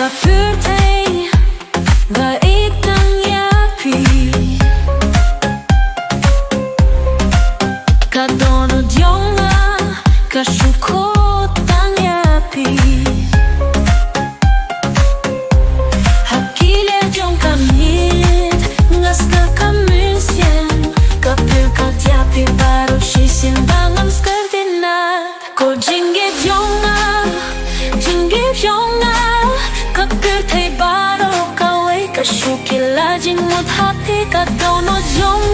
Kapürtej baik ng yapi Kadonod yung kasukot ang yapi Hakile yung kamit ngas na kamensyen Kapürkat yapi baru shisin bangam skardina Ko jingit yung Kapürtej baru kaway kasukilajing mut hati kadonod yung